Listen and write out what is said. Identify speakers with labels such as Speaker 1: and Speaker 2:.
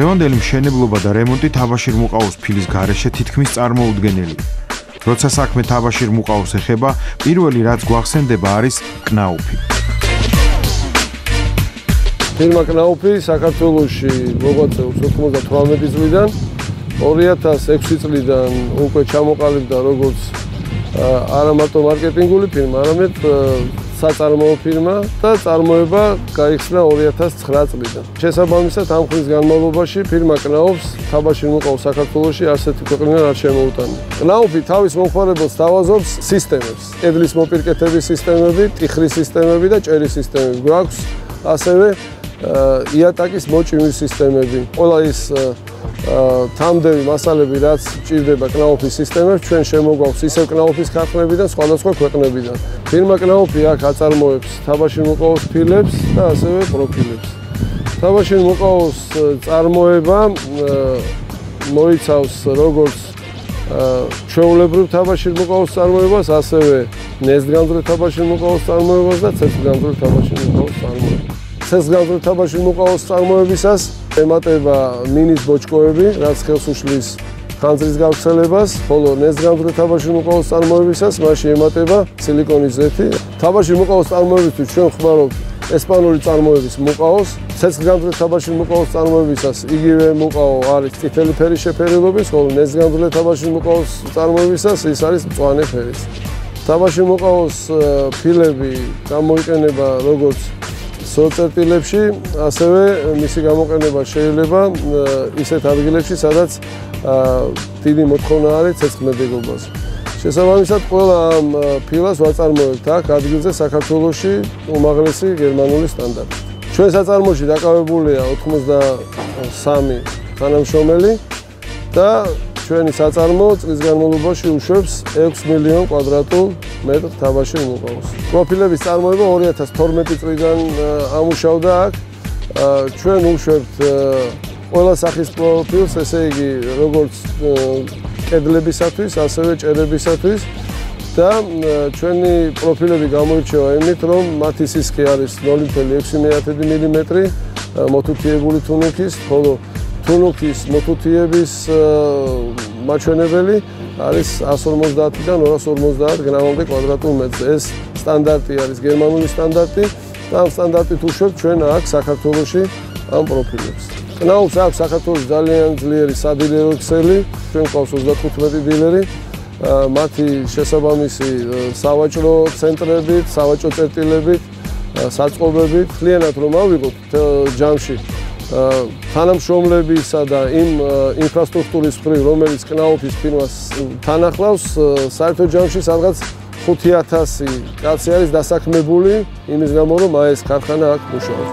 Speaker 1: დღევანდელი მშენებლობა და რემონტი თაბაშირ მუყაოს ფილის გარეშე თითქმის წარმოუდგენელია. როცა საქმე თაბაშირ მუყაოს ეხება, პირველი რაც გვახსენდება არის კნაუფი.
Speaker 2: ფირმა კნაუფი საქართველოში მოღვაწეობს 98 წლიდან, 2006 წლიდან უკვე ჩამოყალიბდა როგორც არა მარტო მარკეტინგული ფირმა, არამედ საწარმოო ფირმა და წარმოება გაიხსნა 2009 წლიდან. შესაბამისად, ამ ხნის განმავლობაში ფირმა კნაუფს თაბაშირ მუყაოს საქართველოში ასეთი ქვეყნიდან არ შემოუტანა. კნაუფი თავის მომხმარებელს თავაზობს სისტემებს, კედლის მოპირკეთების სისტემები, ტიხრის სისტემები და ჭერის სისტემები. გვაქვს ასევე იატაკის მოჭიმვის სისტემები. ყველა ის თამდევი მასალები, რაც ჭირდება კნაუფის სისტემებს, ჩვენ შემოგვაქვს ისევ კნაუფის ქარხნებიდან, სხვადასხვა ქვეყნებიდან. ფირმა კნაუფი აქ აწარმოებს თაბაშირ მუყაოს ფილებს და ასევე პროფილებს. თაბაშირ მუყაოს წარმოება მოიცავს როგორც ჩვეულებრივ თაბაშირ მუყაოს წარმოებას, ასევე ნესტგამძლე თაბაშირ მუყაოს წარმოებას და ცეცხლგამძლე თაბაშირ მუყაოს წარმოებას. ცეცხლგამძლე თაბაშირ მუყაოს წარმოებისას ემატება მინის ბოჭკოები, რაც ხელს უშლის ხანძრის გავრცელებას, ხოლო ნესტგამძლე თაბაშირ მუყაოს წარმოებისას მასში ემატება სილიკონის ზეთი. თაბაშირ მუყაოს წარმოებისთვის ჩვენ ხმარობთ ესპანური წარმოების მუყაოს, ცეცხლგამძლე თაბაშირ მუყაოს წარმოებისას იგივე მუყაო არის წითელი ფერის შეფერილობის, ხოლო ნესტგამძლე თაბაშირ მუყაოს წარმოებისას ის არის მწვანე ფერის. თაბაშირ მუყაოს ფილები გამოიყენება როგორც სოწერტილებში, ასევე მისი გამოყენება შეიძლება ისეთ ადგილებში, სადაც დიდი მოთხოვნა არის ცეცხლმედეგობაზე. შესაბამისად, ყველა ამ ფილას ვაწარმოებთ აქ ადგილზე საქართველოში უმაღლესი გერმანული სტანდარტით. ჩვენ საწარმოში დაკავებულია 83 თანამშრომელი და ჩვენი საწარმო წლის განმავლობაში უშვებს 6 მილიონ კვადრატულ მეტრ თაბაშირ მუყაოს. პროფილების წარმოება 2012 წლიდან ამუშავდა აქ. ჩვენ უშვებთ ყველა სახის პროფილს, ესე იგი, როგორც კედლებისათვის, ასევე ჭერებისათვის და ჩვენი პროფილები გამოირჩევა იმით, რომ მათი სისქე არის 0,6 მმ მოთუთიებული თუნუქის, ხოლო თუნუქის მოთუთიების მაჩვენებელი არის 150-დან 250 გრამამდე კვადრატულ მეტრზე. ეს სტანდარტი არის გერმანული სტანდარტი და ამ სტანდარტით უშვებთ ჩვენ აქ საქართველოში ამ პროფილებს. კნაუფს აქვს საქართველოს ძალიან ძლიერი სადილერო ქსელი, ჩვენ გვყავს 35 დილერი, მათი შესაბამისი სავაჭრო ცენტრებით, სავაჭრო წერტილებით, საწყობებით, მთლიანად რომ ავიღოთ ჯამში თანამშრომლებისა და იმ ინფრასტრუქტურის მხრივ, რომელიც კნაუფის ფირმას თან ახლავს, საერთო ჯამში სადღაც 5000 კაცი არის დასაქმებული იმის გამო, რომ ეს ქარხანა აქ მუშაობს.